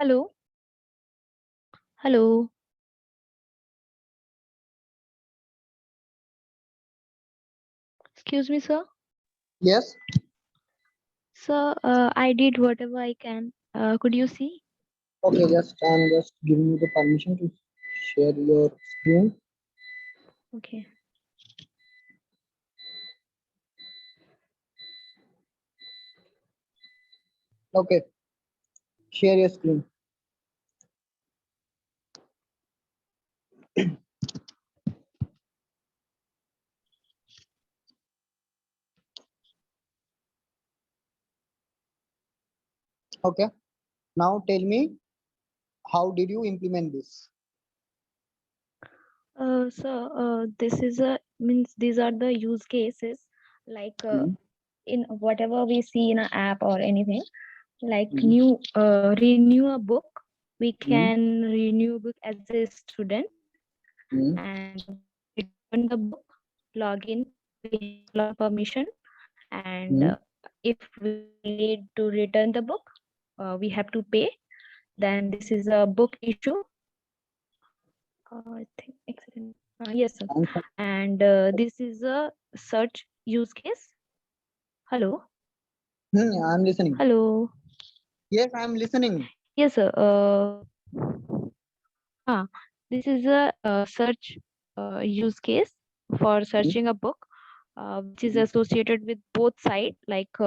Hello, hello. Excuse me, sir. Yes. Sir, I did whatever I can. Could you see? Okay, I'm just giving you the permission to share your screen. Okay. Okay, share your screen. Okay, now tell me, how did you implement this? Sir, this is a means these are the use cases like Hmm. in whatever we see in an app or anything like Hmm. renew a book. We Hmm. can renew book as a student Hmm. and return the book. Login. We have login permission and Hmm. if we need to return the book, we have to pay. Then this is a book issue. I think excellent. Yes, sir. Answer. And this is a search use case. Hello. I'm listening. Hello. Yes, I'm listening. Yes, sir. This is a search use case for Hmm. searching a book, which is associated with both sides, like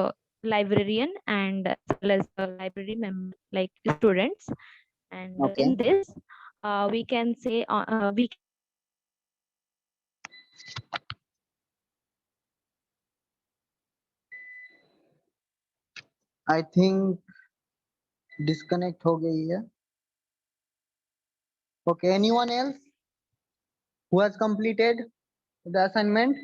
librarian and as well as library member, like students. And Okay. in this, we can say we. I think disconnect हो गई है. Okay, anyone else who has completed the assignment?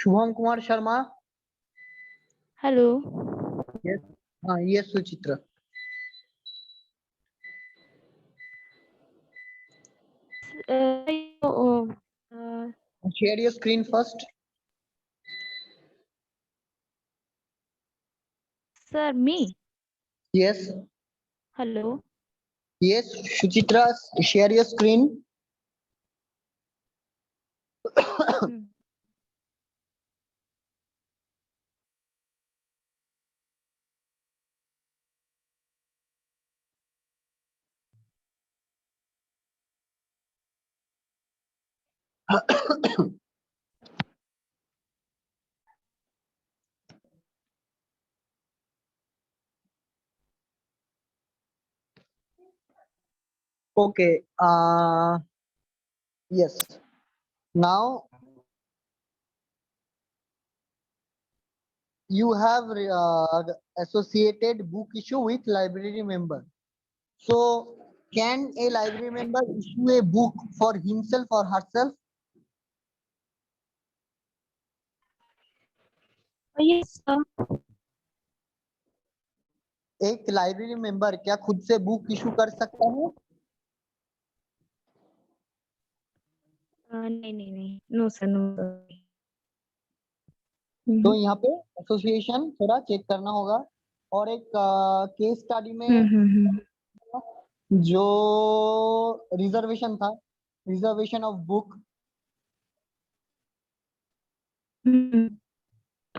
Shubham Kumar Sharma. Hello. Yes. Yes, Suchitra. Uh, uh, uh, Share your screen first. sir, me. Yes. Hello. Yes, Suchitra, share your screen. Hmm. Okay. Yes. Now you have associated book issue with library member. So can a library member issue a book for himself or herself? Yes, sir. एक library member क्या खुद से book issue कर सकता है? नहीं नहीं नहीं नो सर नो सर. तो यहाँ पे एसोसिएशन थोड़ा चेक करना होगा और एक केस स्टडी में जो रिजर्वेशन था, reservation of book,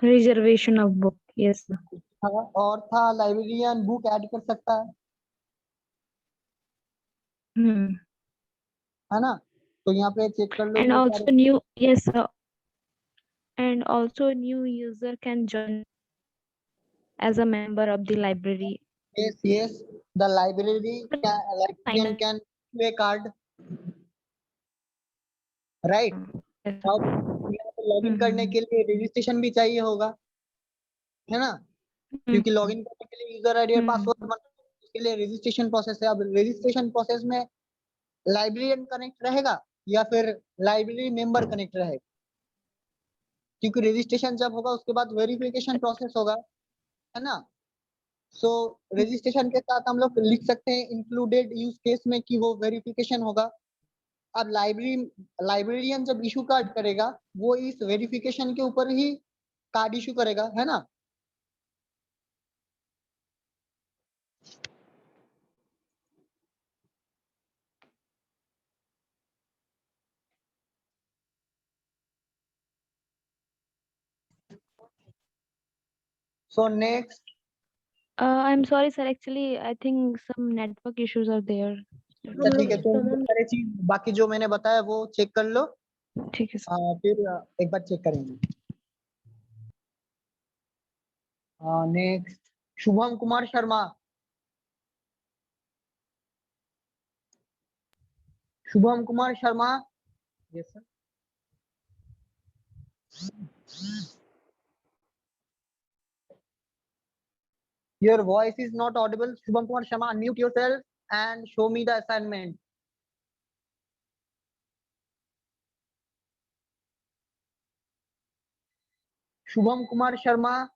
reservation of book. Yes sir. और था लाइब्रेरियन बुक ऐड कर सकता है ना? तो यहाँ पे चेक कर लो And ये सारे. also new, yes sir. And also new user can join as a member of the library. Yes, yes, the librarian Sign can issue a card, right? yes, अब यहाँ पे लॉगिन करने के लिए रजिस्ट्रेशन भी चाहिए होगा, है ना? क्योंकि लॉगिन करने के लिए यूजर आईडी और पासवर्ड बनाना, उसके लिए रजिस्ट्रेशन प्रोसेस है. अब रजिस्ट्रेशन प्रोसेस में लाइब्रेरियन कनेक्ट रहेगा या फिर लाइब्रेरी मेंबर कनेक्ट रहेगा? क्योंकि रजिस्ट्रेशन जब होगा उसके बाद वेरिफिकेशन प्रोसेस होगा, है ना? सो रजिस्ट्रेशन के साथ हम लोग लिख सकते हैं इंक्लूडेड यूज केस में कि वो वेरिफिकेशन होगा. अब लाइब्रेरियन जब इशू कार्ड करेगा वो इस वेरिफिकेशन के ऊपर ही कार्ड इशू करेगा, है ना। So next, I'm sorry, sir. Actually, I think some network issues are there. ठीक है, तो ये सारे चीज बाकी जो मैंने बताया वो चेक कर लो। ठीक है सर। फिर एक बार चेक करेंगे। Next, Shubham Kumar Sharma. Shubham Kumar Sharma, yes sir. Your voice is not audible. Shubham Kumar Sharma, unmute yourself and show me the assignment. Shubham Kumar Sharma.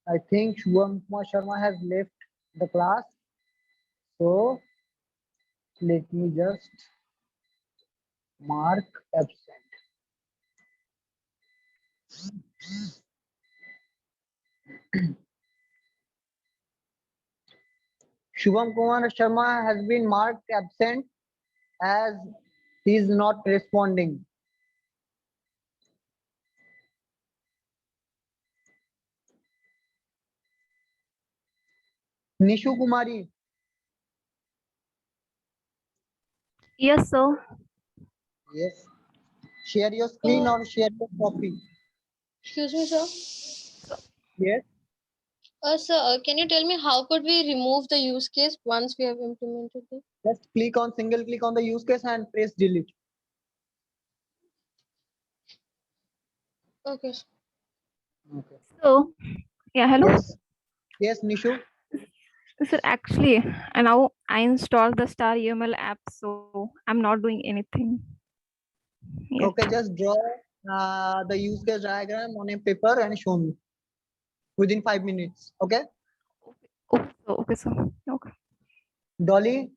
I think Shubham Kumar Sharma has left the class. So let me just mark absent. Shubham Kumar Sharma has been marked absent as he is not responding. Nishu Kumari. Yes, sir. Yes. Share your screen or share your copy. Excuse me, sir. Yes. Sir, can you tell me how could we remove the use case once we have implemented it? Just single click on the use case and press delete. Okay. Sir. Okay. So, yeah, hello. Yes. Yes, Nishu. Sir, actually, and now I installed the Star UML app, so I'm not doing anything. Yes. Okay, just draw the use case diagram on a paper and show me within 5 minutes. Okay. Okay, sir. Okay. Dolly.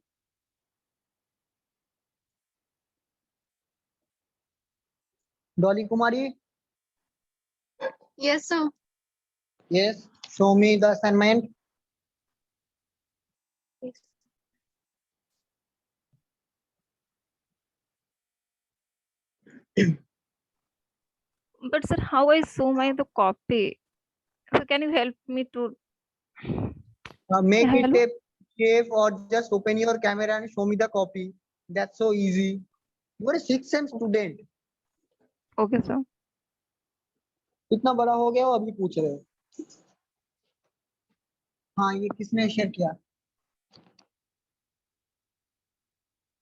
Dolly Kumari. Yes, sir. Yes. Show me the assignment. Yes. But sir, how I show the copy? So can you help me to Make Yeah, it hello? a shape or just open your camera and show me the copy. That's so easy. You are a 6th sem student. Okay, sir. कितना बड़ा हो गया वो अभी पूछ रहे हो। हाँ, ये किसने शेयर किया?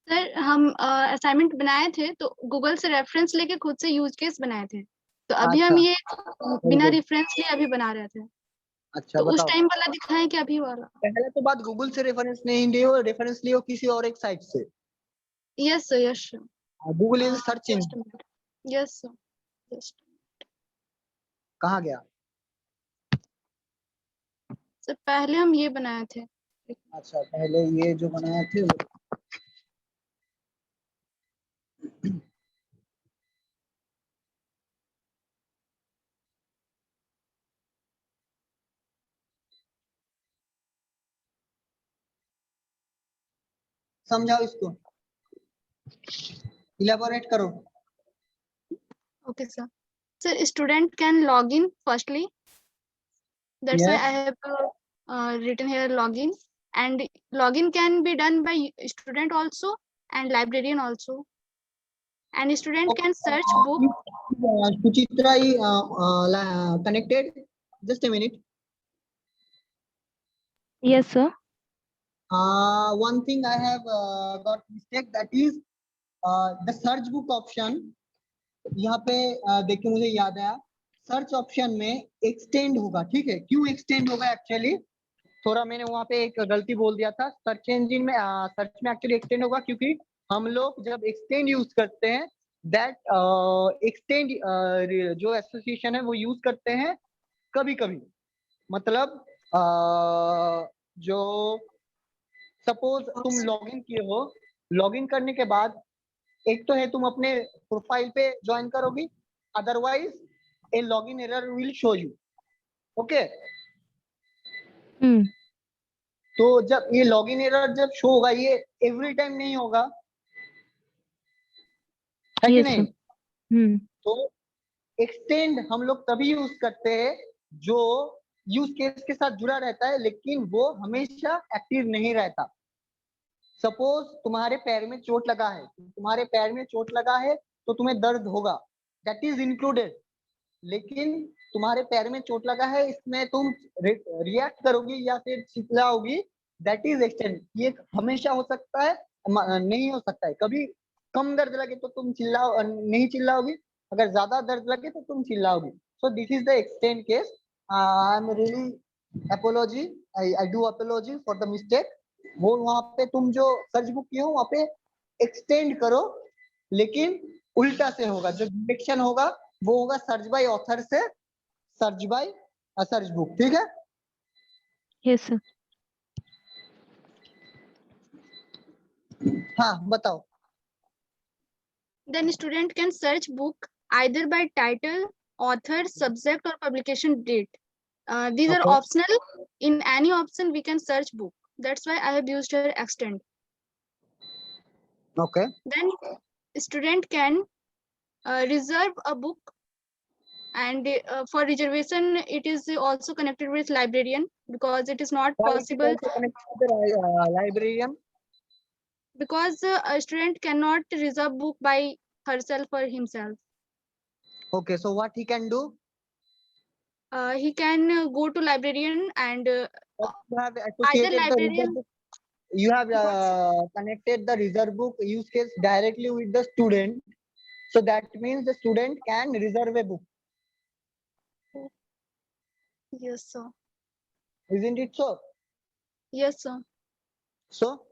सर हम असाइनमेंट बनाए थे तो गूगल से रेफरेंस लेके खुद से यूज केस बनाए थे, तो अभी हम ये बिना रेफरेंस लिए अभी बना रहे थे। अच्छा, तो उस बताओ। टाइम वाला दिखाएं कि अभी वाला? पहले तो बात गूगल से रेफरेंस नहीं लियो, रेफरेंस लियो किसी और एक साइट से। Yes sir, yes sir. Google is search engine. Yes sir, yes. कहाँ गया? सर पहले हम ये बनाए थे। अच्छा, पहले ये जो बनाए थे समझाओ इसको, इलेबोरेट करो। Okay, sir. Sir, student can log in firstly. That's why Yes. I have written here login. And login can be done by student also and librarian also. And student can search book. Suchitra connected. Just a minute. Yes, sir. One thing I have got mistake, that is the search book option. यहाँ पे देखिए मुझे याद आया, search option में extend होगा। ठीक है, क्यों एक्सटेंड होगा? एक्चुअली थोड़ा मैंने वहाँ पे एक गलती बोल दिया था। सर्च इंजन में सर्च में एक्चुअली एक्सटेंड होगा क्योंकि हम लोग जब एक्सटेंड यूज करते हैं, दैट एक्सटेंड जो एसोसिएशन है वो यूज करते हैं कभी कभी मतलब जो सपोज तुम लॉगिन किए हो, लॉगिन करने के बाद एक तो है तुम अपने प्रोफाइल पे ज्वाइन करोगी, otherwise A login error will show you. Okay, तो जब ये लॉगिन एरर जब शो होगा, ये एवरी टाइम नहीं होगा, है कि Yes, नहीं? sir. तो एक्सटेंड हम लोग तभी यूज करते हैं जो यूज केस के साथ जुड़ा रहता है, लेकिन वो हमेशा एक्टिव नहीं रहता। सपोज तुम्हारे पैर में चोट लगा है, तुम्हारे पैर में चोट लगा है तो तुम्हें दर्द होगा, दैट इज इंक्लूडेड। लेकिन तुम्हारे पैर में चोट लगा है, इसमें तुम रिएक्ट करोगी या फिर चिल्लाओगी, दैट इज एक्सटेंड। ये हमेशा हो सकता है, नहीं हो सकता है। कभी कम दर्द लगे तो तुम चिल्लाओ, नहीं चिल्लाओगी, अगर ज्यादा दर्द लगे तो तुम चिल्लाओगी। So this is the extend case. I am really apology, I do apology for the mistake. वो वहां पे तुम जो सर्च बुक किए हो वहां पे एक्सटेंड करो, लेकिन उल्टा से होगा। जो डायरेक्शन होगा वो होगा सर्च बाय ऑथर से सर्च बाय सर्च बुक। ठीक है? Yes, sir. हाँ बताओ। Then student can search book either by title, author, subject, or publication date. These are Okay. optional. In any option, we can search book. That's why I have used here extend. Okay. Then student can reserve a book, and for reservation, it is also connected with librarian because it is not Why it is possible also connected to the librarian? because a student cannot reserve book by herself or himself. Okay, so what he can do? He can go to librarian and You have either associated the reserve librarian. book. You have connected the reserve book use case directly with the student. So that means the student can reserve a book. Yes, sir. Isn't it so? Yes, sir. So,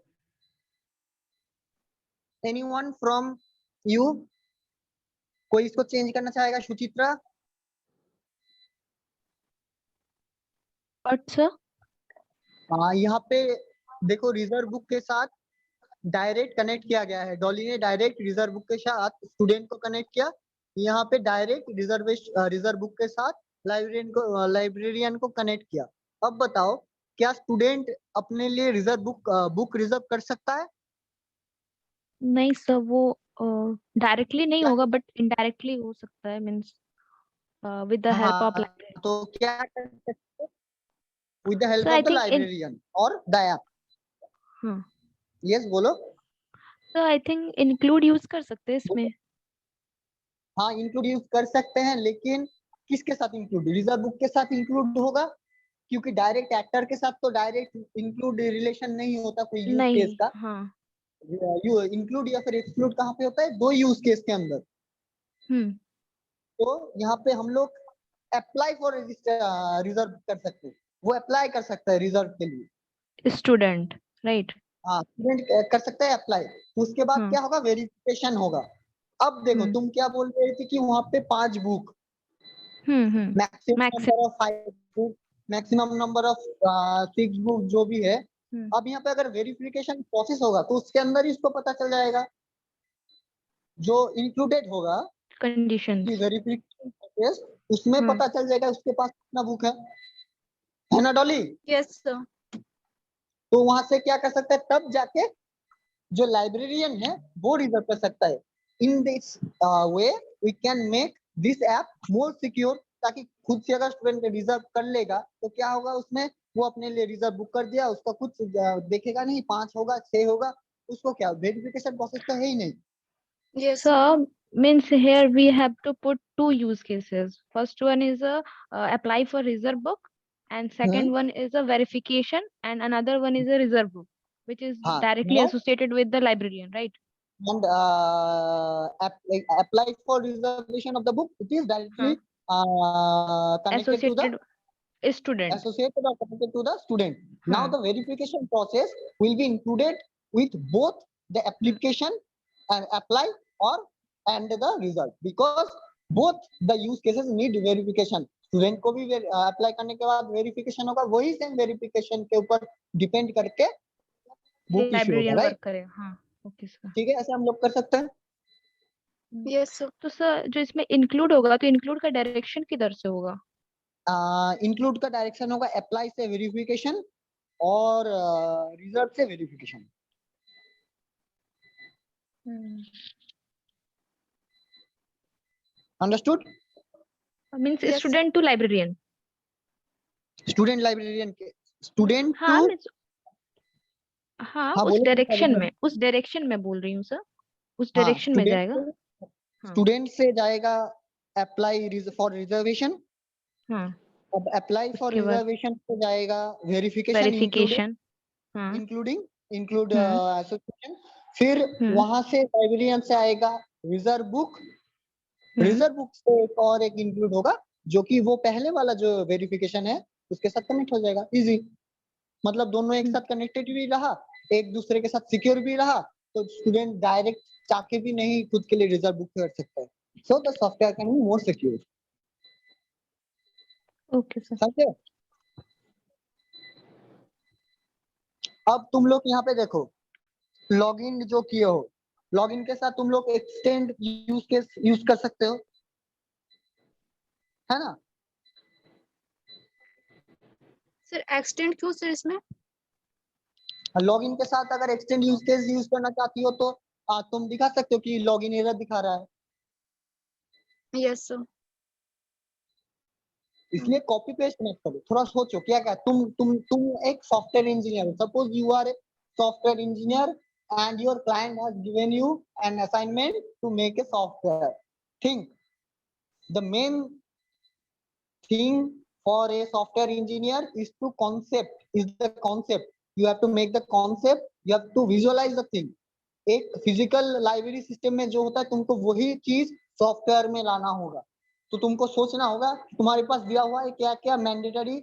anyone from you? कोई इसको change करना चाहेगा? Suchitra? What, sir? हाँ, यहाँ पे देखो reserve book के साथ डायरेक्ट कनेक्ट किया गया है। डॉली ने डायरेक्ट रिजर्व बुक के साथ स्टूडेंट को कनेक्ट किया, यहाँ पे डायरेक्ट रिजर्व बुक के साथ लाइब्रेरियन को कनेक्ट किया। अब बताओ, क्या स्टूडेंट अपने लिए रिजर्व बुक रिजर्व कर सकता है? नहीं सर, वो डायरेक्टली नहीं होगा बट इनडायरेक्टली हो सकता है, means with the help of library. तो क्या कर सकते हैं? With the help sir of I the think librarian और द ऐप। हाँ यस बोलो। Sir, I think include use कर सकते हैं इसमें। हाँ, इंक्लूड यूज कर सकते हैं, लेकिन किसके साथ इंक्लूड? रिजर्व बुक के साथ इंक्लूड होगा, क्योंकि डायरेक्ट एक्टर के साथ तो डायरेक्ट इंक्लूड रिलेशन नहीं होता कोई यूज नहीं, केस का। हाँ। इंक्लूड या फिर एक्सक्लूड कहाँ पे होता है? दो यूज केस के अंदर। तो यहाँ पे हम लोग अप्लाई फॉर रिजर्व कर सकते हैं, वो अप्लाई कर सकता है रिजर्व के लिए। Student, right? हाँ, स्टूडेंट कर सकता है अप्लाई। उसके बाद क्या होगा? वेरिफिकेशन होगा। अब देखो, तुम क्या बोल रहे थे कि वहां पे 5 book, maximum number of 5 book, maximum number of 6 book जो भी है। अब यहाँ पे अगर वेरिफिकेशन प्रोसेस होगा तो उसके अंदर ही उसको पता चल जाएगा, जो इंक्लूडेड होगा कंडीशन की वेरिफिकेशन प्रोसेस, उसमें पता चल जाएगा उसके पास कितना बुक है ना डॉली? Yes sir. तो वहां से क्या कर सकता है? तब जाके जो लाइब्रेरियन है वो रिजर्व कर सकता है। In this way we can make this app more secure, ताकि खुद से अगर स्टूडेंट रिजर्व कर लेगा तो क्या होगा, उसमें वो अपने लिए रिजर्व बुक कर दिया, उसका कुछ देखेगा नहीं, 5 होगा 6 होगा, उसको क्या वेरिफिकेशन प्रोसेस तो है ही नहीं। Yes. So means here we have to put 2 use cases. First one is a apply for reserve book, and second one is a verification, and another one is a reserve book, which is directly now, associated with the librarian, right? and apply for reservation of the book, it is directly connected Associated to the student. associated or connected to the student. Now the verification process will be included with both the application and apply or and the result, because both the use cases need verification. Student को भी apply करने के बाद verification होगा, वही same verification के ऊपर depend करके बुक इश्यू होगा, लाइब्रेरियन राइट? वर्क करे, हाँ ओके सर। ठीक है, ऐसे हम लोग कर सकते हैं। Yes sir. तो सर जो इसमें इंक्लूड होगा, तो इंक्लूड का डायरेक्शन किधर से होगा? इंक्लूड का डायरेक्शन होगा अप्लाई से वेरिफिकेशन और रिजर्व से verification. Understood? Means Yes. Student to librarian. Student librarian के स्टूडेंट हाँ टू, मीन्स, हाँ हाँ उस बोलो क्या बोल डायरेक्शन रहे में, हो? उस डायरेक्शन में बोल रही हूँ सर, उस हाँ, डायरेक्शन में जाएगा। हाँ स्टूडेंट से जाएगा अप्लाई फॉर रिजर्वेशन, हाँ। अब अप्लाई फॉर उसके बाद रिजर्वेशन से जाएगा वेरिफिकेशन वेरिफिकेशन। हाँ। इंक्लूडिंग इंक्लूड हम्म एसोसिएशन, फिर हम्म वहां से लाइब्रेरियन से आएगा रिजर्व बुक, हम्म रिजर्व बुक से एक और एक इंक्लूड होगा जो कि वो पहले वाला जो वेरिफिकेशन है उसके साथ कनेक्ट हो जाएगा, इजी। मतलब दोनों एक साथ कनेक्टेड भी रहा, एक दूसरे के साथ सिक्योर भी रहा, तो स्टूडेंट डायरेक्ट चाके भी नहीं खुद के लिए रिजर्व बुक कर सकता है। So the software can be more secure. Okay sir. समझे? अब तुम लोग यहाँ पे देखो, लॉगिन जो किए हो, लॉगिन के साथ तुम लोग एक्सटेंड यूज केस यूज कर सकते हो, है ना? सर एक्सटेंड क्यों सर इसमें? लॉगिन के साथ अगर एक्सटेंड यूज केस यूज करना चाहती हो तो तुम दिखा सकते हो कि लॉगिन एरर दिखा रहा है, यस सर। इसलिए कॉपी पेस्ट मत करो, थोड़ा सोचो क्या क्या। तुम एक सॉफ्टवेयर इंजीनियर हो, suppose you are a software engineer and your client has given you an assignment to make a software. Think the main thing for a software engineer is to concept, you have to make the concept, you have to visualize the thing। एक physical library system में जो होता है तुमको वही चीज software में लाना होगा, तो तुमको सोचना होगा तुम्हारे पास दिया हुआ है क्या क्या मैंडेटरी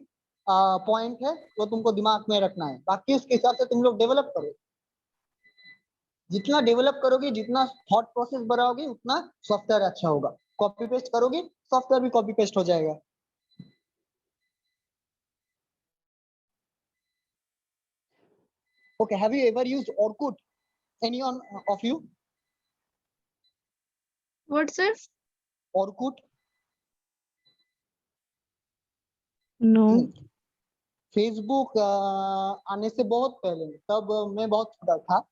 पॉइंट है, वो तुमको दिमाग में रखना है, बाकी उसके हिसाब से तुम लोग डेवलप करो। जितना डेवलप करोगे, जितना थॉट प्रोसेस बढ़ाओगे, उतना सॉफ्टवेयर अच्छा होगा। कॉपी पेस्ट करोगे, सॉफ्टवेयर भी कॉपी पेस्ट हो जाएगा। Okay, have you ever used Orkut? Any one of you? What sir? Orkut? No. Facebook आने से बहुत पहले, तब मैं बहुत छोटा था,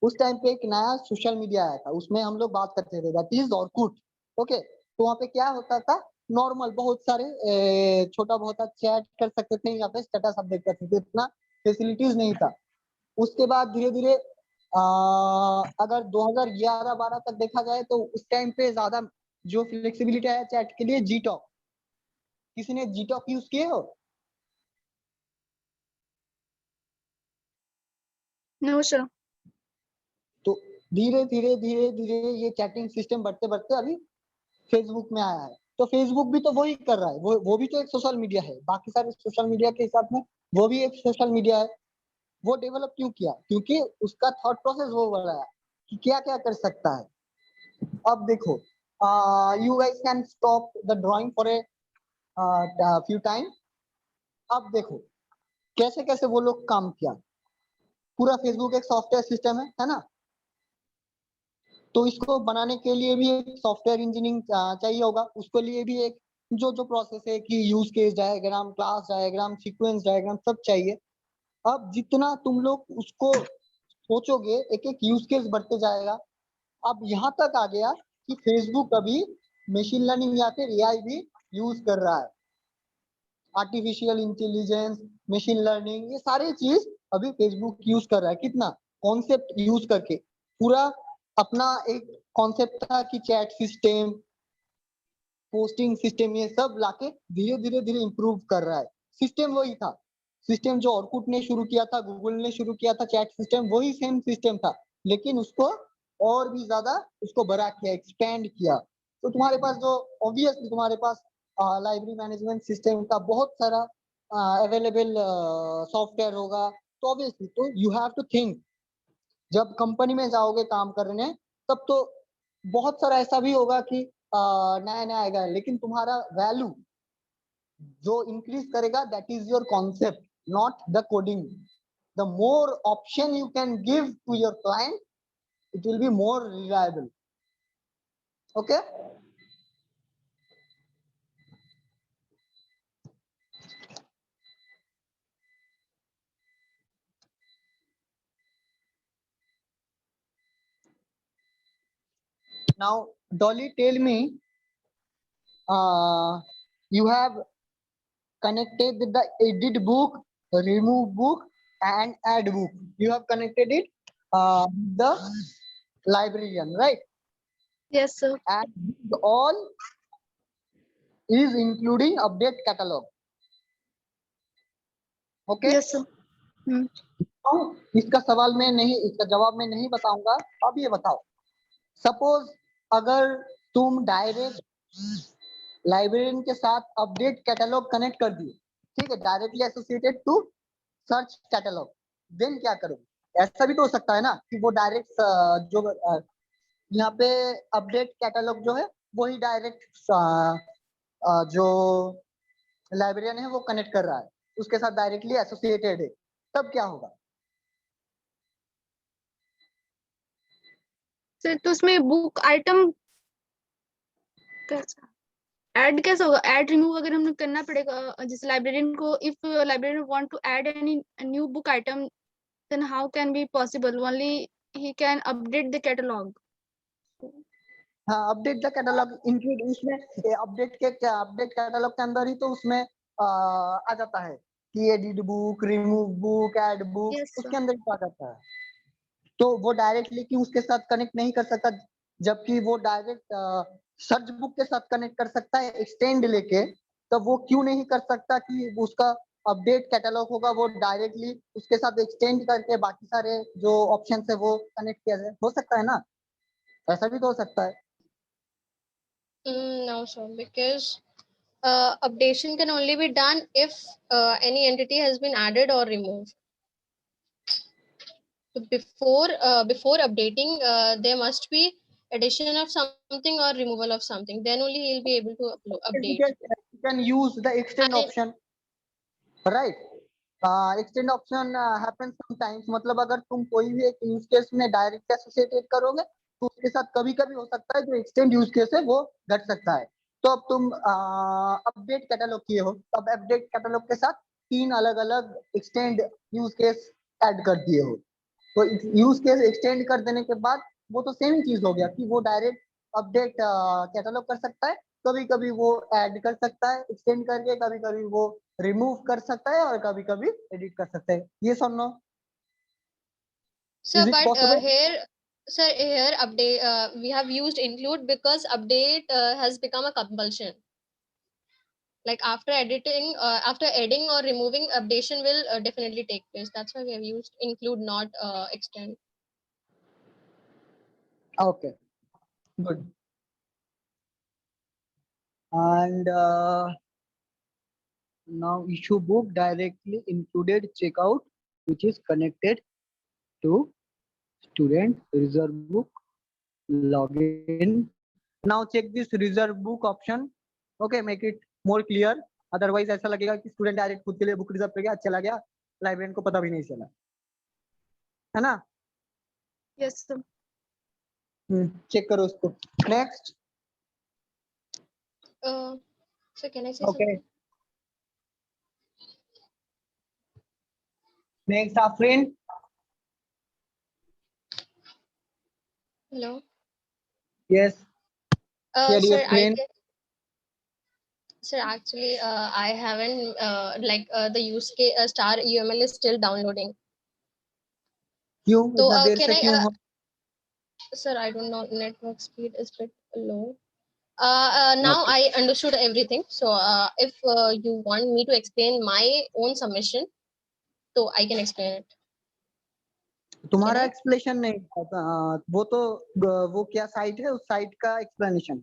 उस टाइम पे एक नया सोशल मीडिया आया था, उसमें हम लोग बात करते थे, दैट इज Orkut। ओके, तो वहाँ पे क्या होता था, नॉर्मल बहुत सारे छोटा बहुत चैट कर सकते थे या फिर स्टेटस अपडेट कर सकते थे, इतना फैसिलिटीज नहीं था। उसके बाद धीरे धीरे अगर 2011-12 तक देखा जाए तो उस टाइम पे ज्यादा जो फ्लेक्सिबिलिटी है चैट के लिए, जी टॉक। किसी ने जी टॉक यूज किए हो? No sir. तो धीरे धीरे धीरे धीरे ये चैटिंग सिस्टम बढ़ते बढ़ते अभी फेसबुक में आया है। तो फेसबुक भी तो वही कर रहा है, वो भी तो एक सोशल मीडिया है, बाकी सारे सोशल मीडिया के हिसाब में वो भी एक सोशल मीडिया है। वो डेवलप क्यों किया? क्योंकि उसका थॉट प्रोसेस वो वाला है कि क्या क्या कर सकता है। अब देखो, you guys can stop the drawing for a few time. अब देखो कैसे कैसे वो लोग काम किया। पूरा फेसबुक एक सॉफ्टवेयर सिस्टम है ना? तो इसको बनाने के लिए भी एक सॉफ्टवेयर इंजीनियरिंग चाहिए होगा, उसके लिए भी एक जो जो प्रोसेस है कि use case diagram, class diagram, sequence diagram सब चाहिए। अब जितना तुम लोग उसको सोचोगे, एक एक यूज केस बढ़ते जाएगा। अब यहाँ तक आ गया कि फेसबुक अभी मशीन लर्निंग या फिर एआई भी यूज कर रहा है। आर्टिफिशियल इंटेलिजेंस, मशीन लर्निंग, ये सारी चीज अभी फेसबुक यूज कर रहा है। कितना कॉन्सेप्ट यूज करके, पूरा अपना एक कॉन्सेप्ट था कि चैट सिस्टम, पोस्टिंग सिस्टम, ये सब लाके धीरे धीरे धीरे इंप्रूव कर रहा है। सिस्टम वही था, सिस्टम जो ऑर्कुट ने शुरू किया था, गूगल ने शुरू किया था, चैट सिस्टम वही सेम सिस्टम था, लेकिन उसको और भी ज्यादा उसको बड़ा किया, एक्सपेंड किया। तो तुम्हारे पास जो ऑब्वियसली तुम्हारे पास लाइब्रेरी मैनेजमेंट सिस्टम का बहुत सारा अवेलेबल सॉफ्टवेयर होगा, तो ऑब्वियसली तो यू हैव टू थिंक। जब कंपनी में जाओगे काम करने, तब तो बहुत सारा ऐसा भी होगा कि नया नया आएगा, लेकिन तुम्हारा वैल्यू जो इंक्रीज करेगा that is your concept, not the coding. The more option you can give to your client, it will be more reliable. Okay. Now Dolly, tell me, you have connected the edit book, remove book and add book. You have connected it the librarian, right? Yes, sir. And all is including update catalog. Okay. Yes, sir. इसका सवाल में नहीं, इसका जवाब मैं नहीं बताऊंगा. अब ये बताओ, सपोज अगर तुम डायरेक्ट लाइब्रेरियन के साथ अपडेट कैटलॉग कनेक्ट कर दिए, ठीक है, directly associated to search catalogue, then क्या करोगे? ऐसा भी तो हो सकता है ना कि वो डायरेक्ट जो यहाँ पे अपडेट कैटलॉग जो है वही डायरेक्ट जो लाइब्रेरियन है वो कनेक्ट कर रहा है, उसके साथ डायरेक्टली एसोसिएटेड है, तब क्या होगा? सर तो उसमें बुक आइटम कैसा ऐड कैसा होगा? ऐड रिमूव अगर हमें करना पड़ेगा जैसे लाइब्रेरियन को, if librarian want to add any new book item, then how can be possible? Only he can update the catalog. हाँ, अपडेट द कैटलॉग इंक्लूड, उसमें अपडेट कैटलॉग के अंदर ही तो उसमें आ जाता है कि edit book, remove book, add book, Yes, sir. उसके अंदर ही तो आ जाता है. तो वो डायरेक्टली कि उसके साथ कनेक्ट नहीं कर सकता, जबकि वो डायरेक्ट सर्च बुक के साथ कनेक्ट कर सकता है एक्सटेंड लेके. तो वो क्यों नहीं कर सकता कि उसका अपडेट कैटलॉग होगा वो डायरेक्टली उसके साथ एक्सटेंड करके बाकी सारे जो ऑप्शन है वो कनेक्ट किया जाए? हो सकता है ना, ऐसा भी तो हो सकता है. No, sir, because updation can only be done if any entity has been added or removed. So before updating, there must be addition of something or removal of something. Then only he'll be able to update. You can use the extend And option, right? Extend option happens sometimes. मतलब अगर तुम कोई भी एक use case में direct associated करोगे तो उसके साथ कभी कभी हो सकता है जो एक्सटेंड यूज केस है वो घट सकता है. तो अब तुम अपडेट कैटलॉग किए हो, अब अपडेट कैटलॉग के साथ 3 अलग अलग एक्सटेंड यूज केस ऐड कर दिए हो. तो यूज केस एक्सटेंड कर देने के बाद वो तो सेम ही चीज हो गया कि वो डायरेक्ट अपडेट कैटलॉग कर सकता है, कभी कभी वो ऐड कर सकता है एक्सटेंड करके, कभी कभी वो रिमूव कर सकता है और कभी कभी एडिट कर सकता है. ये सुनो. sir, Is it but possible? here update we have used include because update has become a compulsion. Like after adding or removing, updation will definitely take place. That's why we have used include, not extend. Okay, good. And now issue book directly included checkout, which is connected to student reserve book login. Now check this reserve book option. Okay, make it more clear. Otherwise ऐसा लगेगा कि student direct खुद के लिए book reserve कर गया, चला गया, लाइब्रेरियन को पता भी नहीं चला, है ना? Yes, sir. चेक करो उसको. Next. So can I say Okay. something? Next, our friend. Hello. Yes. Here Sir, your friend. Sir, actually, I haven't the use case star UML is still downloading. क्यों So इतना देर can से क्यों I? हो? Sir, I don't know. Network speed is bit low. Now Okay. I understood everything. So if you want me to explain my own submission, so I can explain it. तुम्हारा Can I? Explanation नहीं था, वो तो वो क्या site है, उस site का explanation.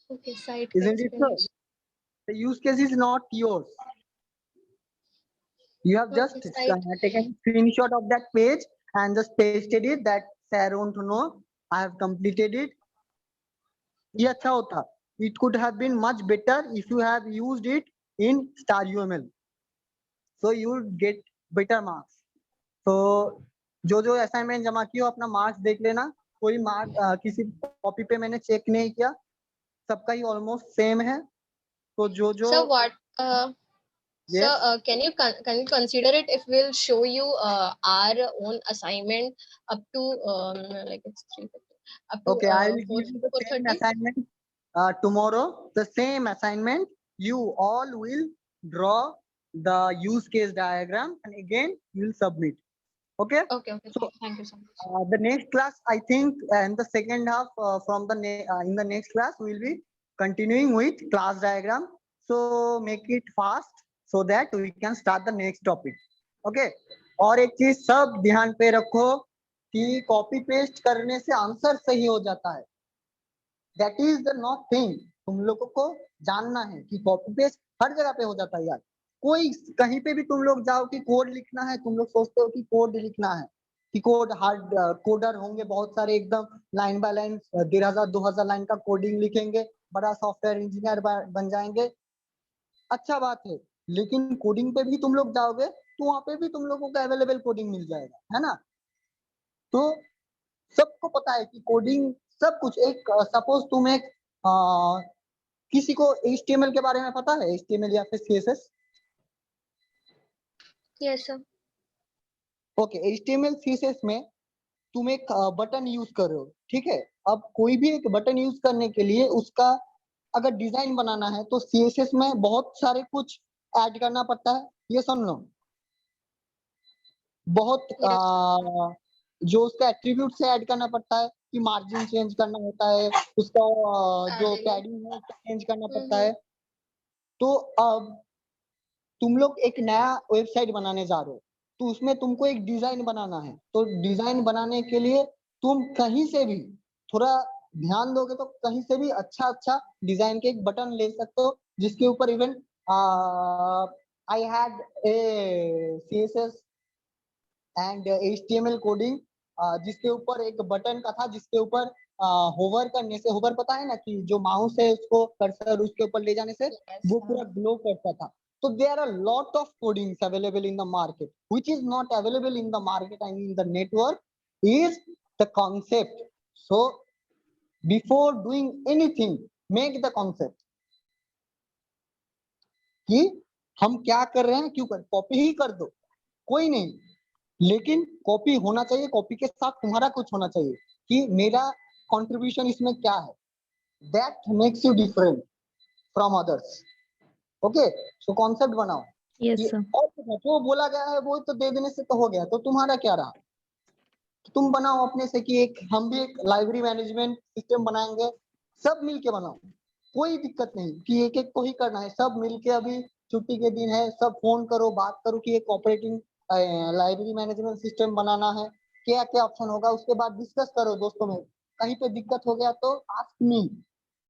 Okay, site Isn't it so? explanation. The use case is not yours. You have just Okay, site. taken a screenshot of that page and just pasted it that say I want to know, I have completed it. ये अच्छा होता. it could have been much better if you have used it in star UML, so you would get better marks. तो जो assignment जमा किया अपना marks देख लेना, कोई मार्क किसी कॉपी पे मैंने चेक नहीं किया, सबका ही ऑलमोस्ट सेम है। तो जो So what Yes. so can you consider it if we'll show you our own assignment up to like it's 3:50 up to Okay, I will give you the same 4:30? assignment tomorrow. The same assignment. You all will draw the use case diagram and again you will submit. Okay. Okay, So thank you so much. the next class, I think, in the second half, from the in the next class, we will be continuing with class diagram. So make it fast so that we can start the next topic. Okay. और एक चीज सब ध्यान पे रखो कि copy paste करने से आंसर सही हो जाता है। That is the not thing. तुम लोगों को जानना है कि कॉपी पेस्ट हर जगह पे हो जाता है यार। कोई कहीं पे भी तुम लोग जाओ कि कोड लिखना है, तुम लोग सोचते हो कि कोड लिखना है कि कोड हार्ड कोडर होंगे बहुत सारे, एकदम लाइन बाय लाइन 1000-2000 लाइन का कोडिंग लिखेंगे, बड़ा सॉफ्टवेयर इंजीनियर बन जाएंगे। अच्छा बात है, लेकिन कोडिंग पे भी तुम लोग जाओगे तो वहां पे भी तुम लोगों को अवेलेबल कोडिंग मिल जाएगा, है ना। तो सबको पता है कि कोडिंग सब कुछ एक सपोज तुम एक किसी को HTML के बारे में पता है, HTML या फिर CSS? Yes sir. Okay, HTML CSS में तुम एक बटन यूज कर रहे हो, ठीक है। अब कोई भी एक बटन यूज करने के लिए उसका अगर डिजाइन बनाना है तो CSS में बहुत सारे कुछ ऐड करना पड़ता है, ये सुन लो। बहुत जो उसका एट्रीब्यूट से ऐड करना पड़ता है कि मार्जिन चेंज करना होता है, उसका जो पैडिंग है उसका चेंज करना पड़ता है। तो अब तुम लोग एक नया वेबसाइट बनाने जा रहे हो तो उसमें तुमको एक डिजाइन बनाना है। तो डिजाइन बनाने के लिए तुम कहीं से भी थोड़ा ध्यान दोगे तो कहीं से भी अच्छा डिजाइन के एक बटन ले सकते हो, जिसके ऊपर even I had a CSS and HTML coding, जिसके ऊपर एक बटन का था जिसके ऊपर होवर करने से, होवर पता है ना कि जो माउस है उसको कर्सर उसके ऊपर ले जाने से वो पूरा ग्लो करता था। So there are a lot of codings available in the market. Which is not available in the market and in the network is the concept. So before doing anything, make the concept. कि हम क्या कर रहे हैं, क्यों कर, copy ही कर दो कोई नहीं, लेकिन कॉपी होना चाहिए, कॉपी के साथ तुम्हारा कुछ होना चाहिए कि मेरा कंट्रीब्यूशन इसमें क्या है। That makes you different from others. Okay, so concept बनाओ। Yes, sir. और जो बोला गया है वो तो दे देने से तो हो गया, तो तुम्हारा क्या रहा। तुम बनाओ अपने से कि एक हम भी एक लाइब्रेरी मैनेजमेंट सिस्टम बनाएंगे, सब मिलके बनाओ, कोई दिक्कत नहीं कि एक एक को ही करना है, सब मिलके अभी छुट्टी के दिन है, सब फोन करो बात करो कि एक ऑपरेटिंग लाइब्रेरी मैनेजमेंट सिस्टम बनाना है, क्या क्या ऑप्शन होगा, उसके बाद डिस्कस करो दोस्तों में। कहीं पे दिक्कत हो गया तो आस्क मी,